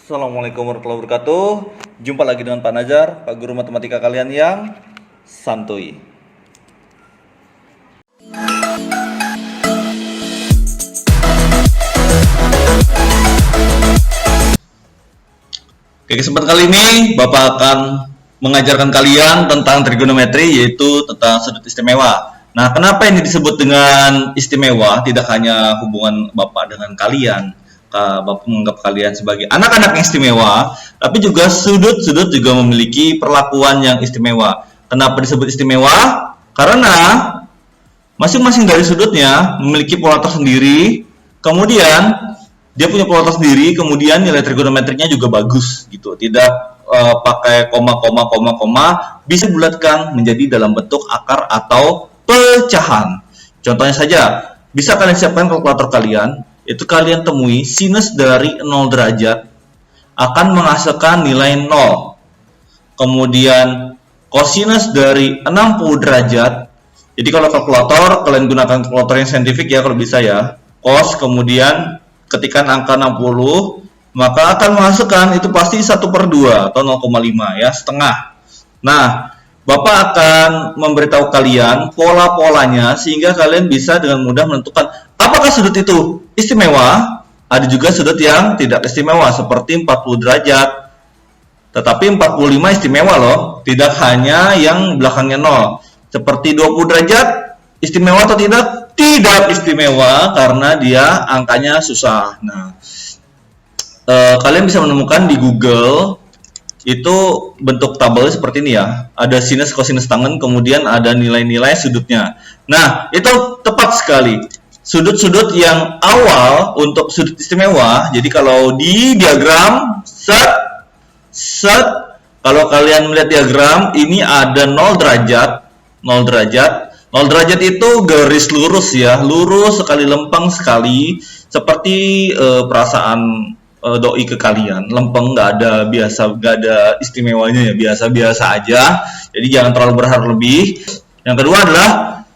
Assalamualaikum warahmatullahi wabarakatuh. Jumpa lagi dengan Pak Najar, Pak Guru Matematika kalian yang santuy. Oke, kesempatan kali ini Bapak akan mengajarkan kalian tentang trigonometri, yaitu tentang sudut istimewa. Nah, kenapa ini disebut dengan istimewa? Tidak hanya hubungan Bapak dengan kalian, Bapak menganggap kalian sebagai anak-anak yang istimewa, tapi juga sudut-sudut juga memiliki perlakuan yang istimewa. Kenapa disebut istimewa? Karena masing-masing dari sudutnya memiliki pola tersendiri, kemudian dia punya pola tersendiri, kemudian nilai trigonometriknya juga bagus gitu. Tidak pakai koma, bisa dibulatkan menjadi dalam bentuk akar atau pecahan. Contohnya saja, bisa kalian siapkan kalkulator kalian, itu kalian temui sinus dari 0 derajat akan menghasilkan nilai 0. Kemudian kosinus dari 60 derajat. Jadi kalau kalkulator, kalian gunakan kalkulator yang saintifik ya kalau bisa ya. Cos, kemudian ketikkan angka 60, maka akan menghasilkan itu pasti 1/2 atau 0,5 ya, setengah. Nah, Bapak akan memberitahu kalian pola-polanya sehingga kalian bisa dengan mudah menentukan apakah sudut itu istimewa. Ada juga sudut yang tidak istimewa seperti 40 derajat. Tetapi 45 istimewa loh, tidak hanya yang belakangnya 0. Seperti 20 derajat istimewa atau tidak? Tidak istimewa karena dia angkanya susah. Nah, kalian bisa menemukan di Google itu bentuk tabel seperti ini ya. Ada sinus, kosinus tangen, kemudian ada nilai-nilai sudutnya. Nah, itu tepat sekali. Sudut-sudut yang awal untuk sudut istimewa. Jadi kalau di diagram kalau kalian melihat diagram ini ada 0 derajat. 0 derajat itu garis lurus ya, lurus sekali, lempeng sekali, seperti perasaan doi ke kalian, lempeng, nggak ada istimewanya ya, biasa-biasa aja. Jadi jangan terlalu berharap lebih. Yang kedua adalah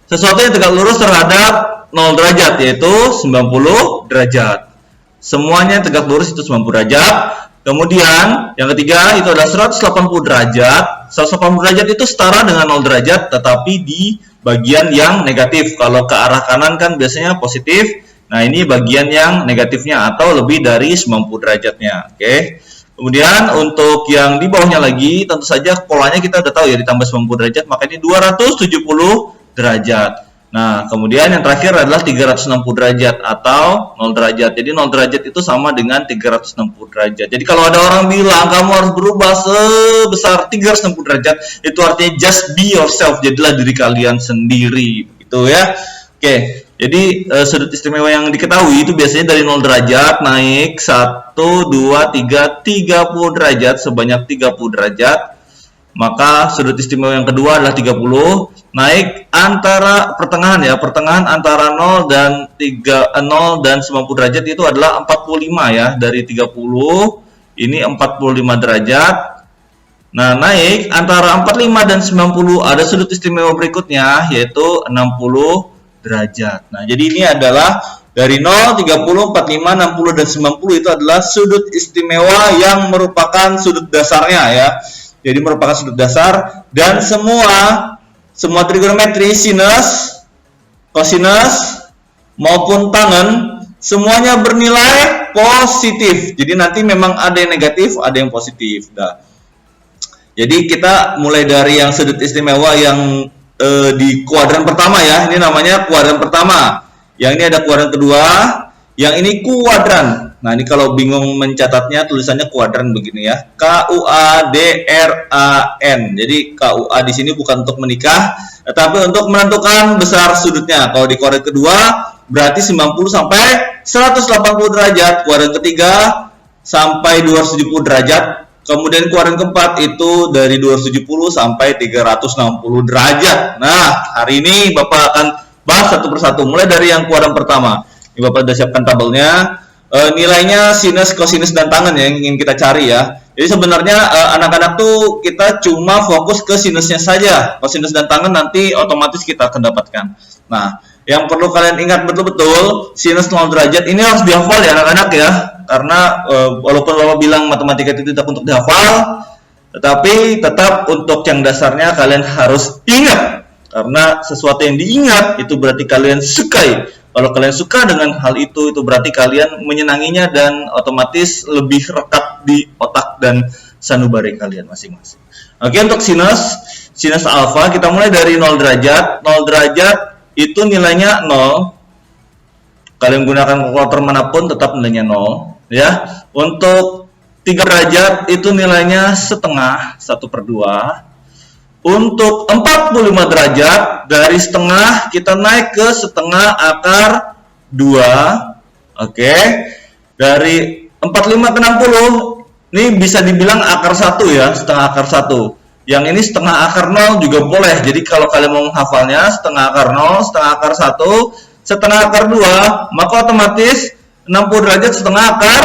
sesuatu yang tegak lurus terhadap 0 derajat, yaitu 90 derajat. Semuanya tegak lurus itu 90 derajat. Kemudian yang ketiga itu adalah 180 derajat. 180 derajat itu setara dengan 0 derajat, tetapi di bagian yang negatif. Kalau ke arah kanan kan biasanya positif. Nah, ini bagian yang negatifnya atau lebih dari 90 derajatnya. Oke. Kemudian untuk yang di bawahnya lagi, tentu saja polanya kita udah tahu ya, ditambah 90 derajat, maka ini 270 derajat. Nah, kemudian yang terakhir adalah 360 derajat atau 0 derajat. Jadi 0 derajat itu sama dengan 360 derajat. Jadi kalau ada orang bilang kamu harus berubah sebesar 360 derajat, itu artinya just be yourself, jadilah diri kalian sendiri, gitu ya. Oke, jadi sudut istimewa yang diketahui itu biasanya dari 0 derajat naik 1, 2, 3, 30 derajat, sebanyak 30 derajat. Maka sudut istimewa yang kedua adalah 30, naik antara pertengahan ya, pertengahan antara 0 dan 90 derajat itu adalah 45 ya, dari 30 ini 45 derajat. Nah, naik antara 45 dan 90 ada sudut istimewa berikutnya yaitu 60 derajat. Nah, jadi ini adalah dari 0, 30, 45, 60 dan 90 itu adalah sudut istimewa yang merupakan sudut dasarnya ya. Jadi merupakan sudut dasar, dan semua trigonometri, sinus, kosinus maupun tangen semuanya bernilai positif. Jadi nanti memang ada yang negatif, ada yang positif. Nah, jadi kita mulai dari yang sudut istimewa yang di kuadran pertama ya. Ini namanya kuadran pertama. Yang ini ada kuadran kedua, yang ini kuadran. Nah, ini kalau bingung mencatatnya tulisannya kuadran begini ya. KUADRAN. Jadi KUA di sini bukan untuk menikah, tetapi untuk menentukan besar sudutnya. Kalau di kuadran kedua berarti 90 sampai 180 derajat. Kuadran ketiga sampai 270 derajat. Kemudian kuadran keempat itu dari 270 sampai 360 derajat. Nah, hari ini Bapak akan bahas satu persatu. Mulai dari yang kuadran pertama. Ini Bapak sudah siapkan tabelnya. Nilainya sinus, kosinus, dan tangen yang ingin kita cari ya. Jadi sebenarnya anak-anak tuh kita cuma fokus ke sinusnya saja. Kosinus dan tangen nanti otomatis kita akan dapatkan. Nah, yang perlu kalian ingat betul-betul, sinus 0 derajat ini harus dihafal ya anak-anak ya. karena walaupun Bapak bilang matematika itu tidak untuk dihafal, tetapi tetap untuk yang dasarnya kalian harus ingat, karena sesuatu yang diingat itu berarti kalian sukai. Kalau kalian suka dengan hal itu berarti kalian menyenanginya dan otomatis lebih rekat di otak dan sanubari kalian masing-masing. Oke, untuk sinus alfa kita mulai dari 0 derajat. 0 derajat itu nilainya 0. Kalian gunakan kalkulator manapun tetap nilainya 0 ya. Untuk 3 derajat itu nilainya setengah, 1/2. Untuk 45 derajat dari setengah kita naik ke setengah akar 2. Oke. Dari 45 ke 60 ini bisa dibilang akar 1 ya, setengah akar 1. Yang ini setengah akar 0 juga boleh. Jadi kalau kalian mau menghafalnya setengah akar 0, setengah akar 1, setengah akar 2, maka otomatis 60 derajat setengah akar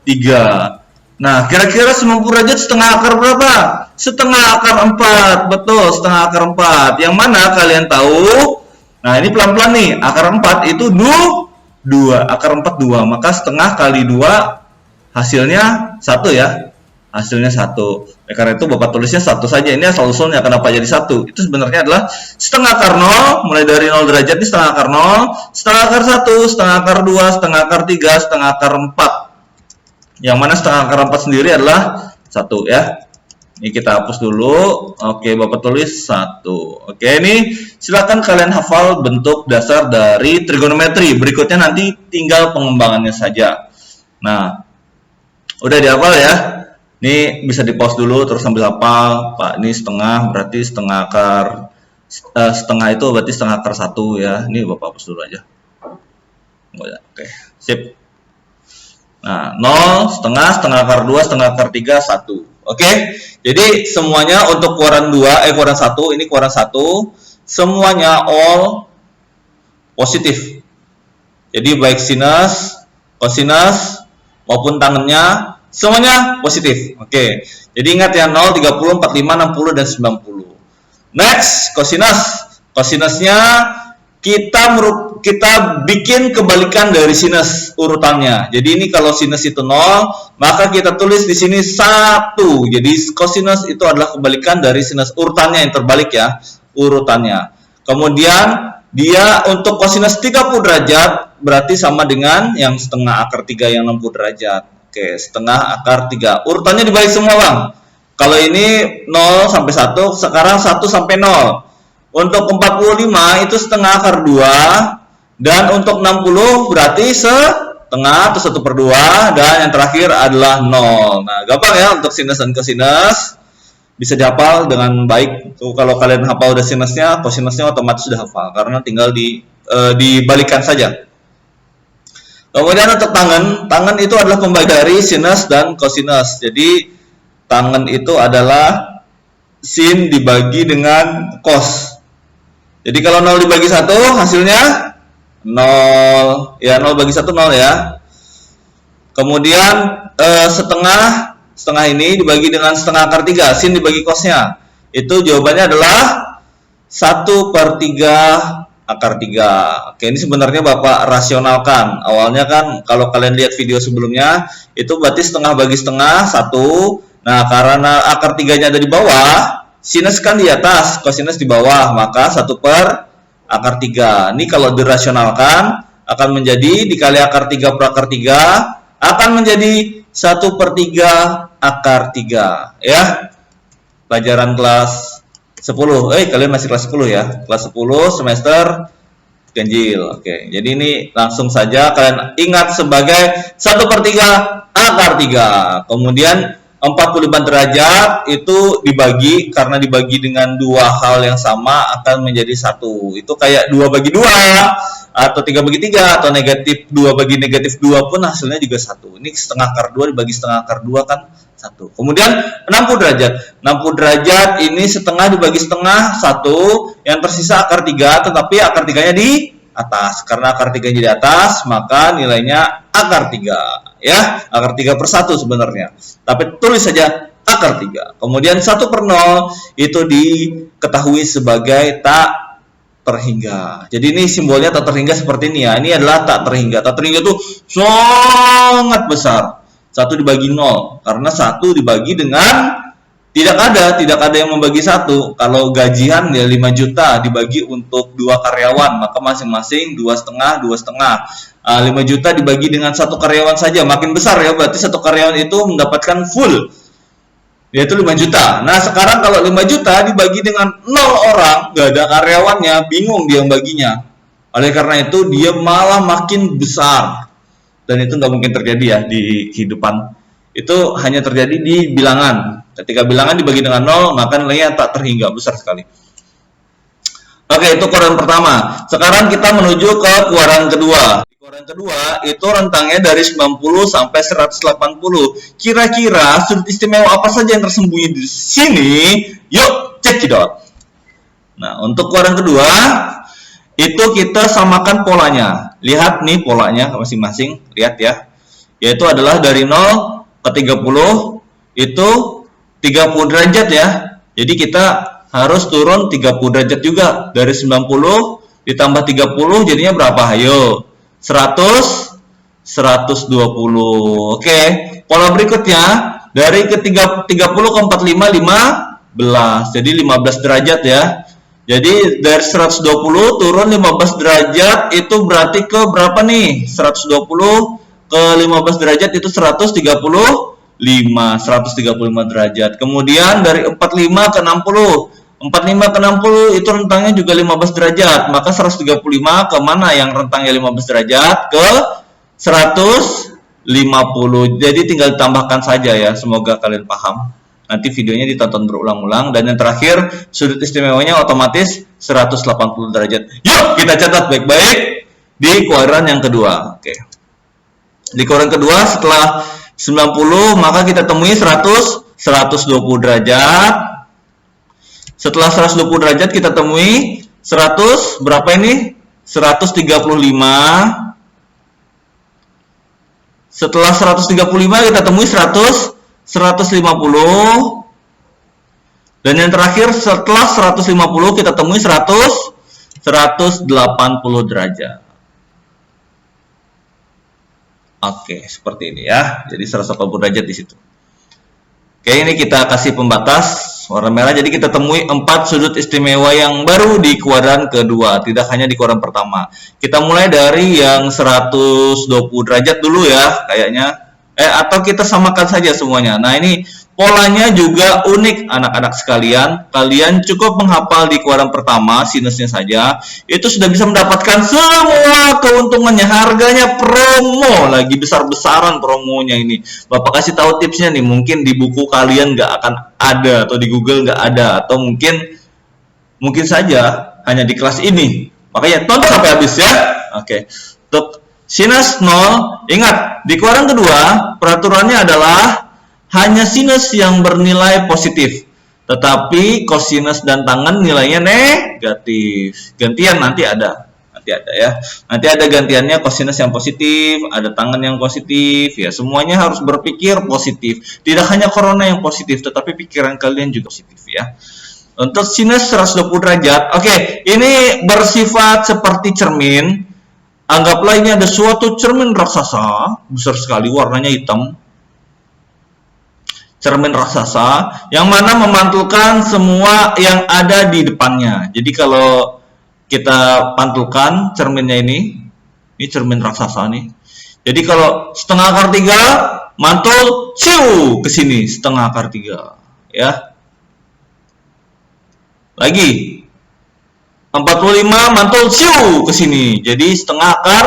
3. Nah, kira-kira 90 derajat setengah akar berapa? Setengah akar 4. Betul, setengah akar 4. Yang mana kalian tahu? Nah, ini pelan-pelan nih. Akar 4 itu 2. Akar 4 2. Maka setengah kali 2 hasilnya 1 ya. Hasilnya 1. Karena itu Bapak tulisnya 1 saja. Ini asal usulnya. Kenapa jadi 1? Itu sebenarnya adalah setengah akar 0. Mulai dari 0 derajat ini setengah akar 0. Setengah akar 1. Setengah akar 2. Setengah akar 3. Setengah akar 4. Yang mana setengah akar 4 sendiri adalah 1 ya. Ini kita hapus dulu. Oke, Bapak tulis 1. Oke, ini silakan kalian hafal bentuk dasar dari trigonometri. Berikutnya nanti tinggal pengembangannya saja. Nah, udah dihafal ya. Ini bisa di pause dulu terus sambil hafal. Pak, ini setengah berarti setengah akar setengah itu berarti setengah akar 1 ya. Ini Bapak hapus dulu aja. Oke, sip. Nah, 0, setengah akar 2, setengah akar 3, 1. Oke, jadi semuanya untuk keluaran 1, ini keluaran 1, semuanya all positif. Jadi baik sinus, kosinus, maupun tangennya, semuanya positif. Oke, jadi ingat ya 0, 30, 45, 60, dan 90. Next, kosinus. Kosinusnya kita bikin kebalikan dari sinus urutannya. Jadi ini kalau sinus itu 0, maka kita tulis di sini 1. Jadi kosinus itu adalah kebalikan dari sinus urutannya yang terbalik ya, urutannya. Kemudian dia untuk kosinus 30 derajat berarti sama dengan yang setengah akar 3 yang 60 derajat. Oke, setengah akar 3. Urutannya dibalik semua, Bang. Kalau ini 0 sampai 1, sekarang 1 sampai 0. Untuk 45 itu setengah akar 2, dan untuk 60 berarti setengah atau 1/2, dan yang terakhir adalah 0. Nah, gampang ya untuk sinus dan kosinus. Bisa dihafal dengan baik. Tuh, kalau kalian hafal udah sinusnya, kosinusnya otomatis sudah hafal karena tinggal dibalikan saja. Kemudian untuk tangen itu adalah pembagi dari sinus dan kosinus. Jadi tangen itu adalah sin dibagi dengan cos. Jadi kalau 0 dibagi 1 hasilnya 0. Ya, 0 bagi 1 0 ya. Kemudian setengah ini dibagi dengan setengah akar 3, sin dibagi cosnya. Itu jawabannya adalah 1/3 akar 3. Oke, ini sebenarnya Bapak rasionalkan. Awalnya kan kalau kalian lihat video sebelumnya, itu berarti setengah bagi setengah 1. Nah, karena akar 3-nya ada di bawah, sinus kan di atas, kosinus di bawah, maka 1/akar 3. Ini kalau dirasionalkan akan menjadi dikali akar 3 per akar 3 akan menjadi 1/3 akar 3 ya. Pelajaran kelas 10. Kalian masih kelas 10 ya. Kelas 10 semester ganjil. Oke, jadi ini langsung saja kalian ingat sebagai 1/3 akar 3. Kemudian 45 derajat itu dibagi, karena dibagi dengan dua hal yang sama akan menjadi 1. Itu kayak 2 bagi 2 atau 3 bagi 3 atau negatif 2 bagi negatif 2 pun hasilnya juga 1. Ini setengah akar 2 dibagi setengah akar 2 kan 1. Kemudian 60 derajat. 60 derajat ini setengah dibagi setengah 1, yang tersisa akar 3, tetapi akar 3-nya di atas. Karena akar 3-nya di atas, maka nilainya akar 3. Ya, akar 3/1 sebenarnya. Tapi tulis saja akar 3. Kemudian 1/0 itu diketahui sebagai tak terhingga. Jadi ini simbolnya tak terhingga seperti ini ya. Ini adalah tak terhingga. Tak terhingga itu sangat besar. 1 dibagi 0. Karena 1 dibagi dengan tidak ada yang membagi 1. Kalau gajian ya 5 juta dibagi untuk 2 karyawan, maka masing-masing 2,5, 2,5. 5 juta dibagi dengan 1 karyawan saja, makin besar ya, berarti 1 karyawan itu mendapatkan full, yaitu 5 juta. Nah sekarang kalau 5 juta dibagi dengan 0 orang, gak ada karyawannya, bingung dia baginya. Oleh karena itu dia malah makin besar. Dan itu nggak mungkin terjadi ya di kehidupan. Itu hanya terjadi di bilangan. Ketika bilangan dibagi dengan 0, maka nilainya tak terhingga, besar sekali. Oke, itu kuadran pertama. Sekarang kita menuju ke kuadran kedua. Di kuadran kedua itu rentangnya dari 90 sampai 180. Kira-kira sudut istimewa apa saja yang tersembunyi di sini? Yuk, cekidot. Nah, untuk kuadran kedua itu kita samakan polanya. Lihat nih polanya masing-masing, lihat ya. Yaitu adalah dari 0 ke 30 itu 30 derajat ya. Jadi kita harus turun 30 derajat juga. Dari 90 ditambah 30 jadinya berapa? Ayo. 100, 120. Oke. Pola berikutnya dari ke 30 ke 45 15. Jadi 15 derajat ya. Jadi dari 120 turun 15 derajat itu berarti ke berapa nih? 120 ke 15 derajat itu 135 derajat. Kemudian dari 45 ke 60. 45 ke 60 itu rentangnya juga 15 derajat. Maka 135 ke mana yang rentangnya 15 derajat? Ke 150. Jadi tinggal ditambahkan saja ya. Semoga kalian paham. Nanti videonya ditonton berulang-ulang. Dan yang terakhir, sudut istimewanya otomatis 180 derajat. Yuk kita catat baik-baik di kuadran yang kedua. Oke. Di kuadran kedua setelah 90 maka kita temui 120 derajat. Setelah 120 derajat kita temui 100 berapa ini? 135. Setelah 135 kita temui 150. Dan yang terakhir setelah 150 kita temui 180 derajat. Oke, seperti ini ya. Jadi 180 derajat di situ. Oke, ini kita kasih pembatas warna merah. Jadi kita temui 4 sudut istimewa yang baru di kuadran kedua, tidak hanya di kuadran pertama. Kita mulai dari yang 120 derajat dulu ya, kayaknya. Atau kita samakan saja semuanya. Nah, ini polanya juga unik anak-anak sekalian. Kalian cukup menghafal di kuadran pertama sinusnya saja, itu sudah bisa mendapatkan semua keuntungannya. Harganya promo, lagi besar-besaran promonya ini. Bapak kasih tahu tipsnya nih, mungkin di buku kalian nggak akan ada, atau di Google nggak ada, atau mungkin saja hanya di kelas ini. Makanya tonton sampai habis ya. Oke. Untuk sinus 0, ingat di kuadran kedua peraturannya adalah hanya sinus yang bernilai positif, tetapi kosinus dan tangen nilainya negatif. Gantian nanti ada ya. Nanti ada gantiannya kosinus yang positif, ada tangen yang positif ya. Semuanya harus berpikir positif. Tidak hanya corona yang positif, tetapi pikiran kalian juga positif ya. Untuk sinus 120 derajat, oke, ini bersifat seperti cermin. Anggaplah ini ada suatu cermin raksasa, besar sekali, warnanya hitam. Cermin raksasa, yang mana memantulkan semua yang ada di depannya. Jadi kalau kita pantulkan cerminnya ini cermin raksasa nih. Jadi kalau setengah akar 3, mantul, ciu, ke sini, setengah akar 3. Ya. Lagi. 45 mantul siu ke sini. Jadi setengah akar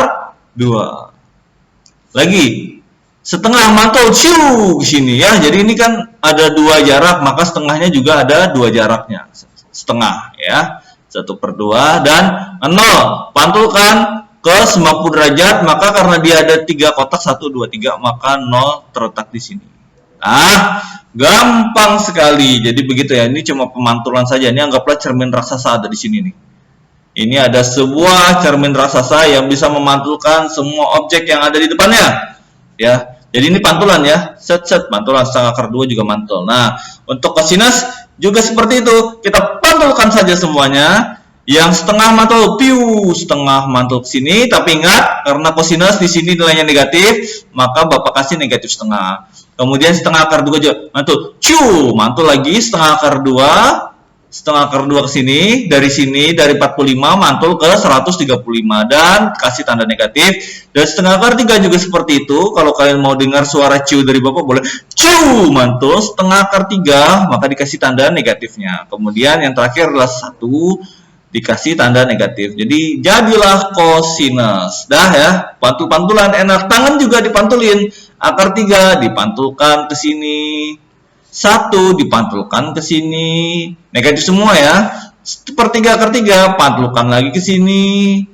2. Lagi. Setengah mantul siu ke sini ya. Jadi ini kan ada 2 jarak, maka setengahnya juga ada 2 jaraknya. Setengah ya. 1/2 dan 0. Pantulkan ke 90 derajat, maka karena dia ada 3 kotak 1 2 3, maka 0 terletak di sini. Gampang sekali. Jadi begitu ya. Ini cuma pemantulan saja. Ini anggaplah cermin raksasa ada di sini nih. Ini ada sebuah cermin raksasa yang bisa memantulkan semua objek yang ada di depannya. Ya. Jadi ini pantulan ya. Set pantulan, setengah akar 2 juga mantul. Nah, untuk kosinus juga seperti itu. Kita pantulkan saja semuanya. Yang setengah mantul, piu, setengah mantul ke sini, tapi ingat karena kosinus di sini nilainya negatif, maka Bapak kasih negatif setengah. Kemudian setengah akar 2 juga mantul, ciu, mantul lagi setengah akar 2 ke sini, dari 45 mantul ke 135 dan kasih tanda negatif. Dan setengah akar 3 juga seperti itu. Kalau kalian mau dengar suara ciu dari Bapak boleh ciu, mantul setengah akar 3, maka dikasih tanda negatifnya. Kemudian yang terakhir adalah 1, dikasih tanda negatif. Jadi jadilah kosinus. Dah ya, pantul-pantulan enak. Tangan juga dipantulin. Akar 3 dipantulkan ke sini. 1 dipantulkan ke sini. Negatif semua ya. Sepertiga akar 3 pantulkan lagi ke sini.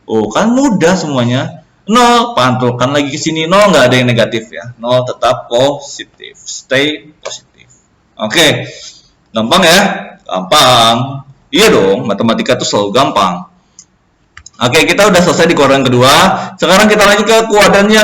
Oh, kan mudah semuanya. 0 pantulkan lagi ke sini. 0 nggak ada yang negatif ya. 0 tetap positif. Stay positif. Oke. Gampang ya? Gampang. Iya dong, matematika itu selalu gampang. Oke, kita udah selesai di kuadran kedua. Sekarang kita lanjut ke kuadran yang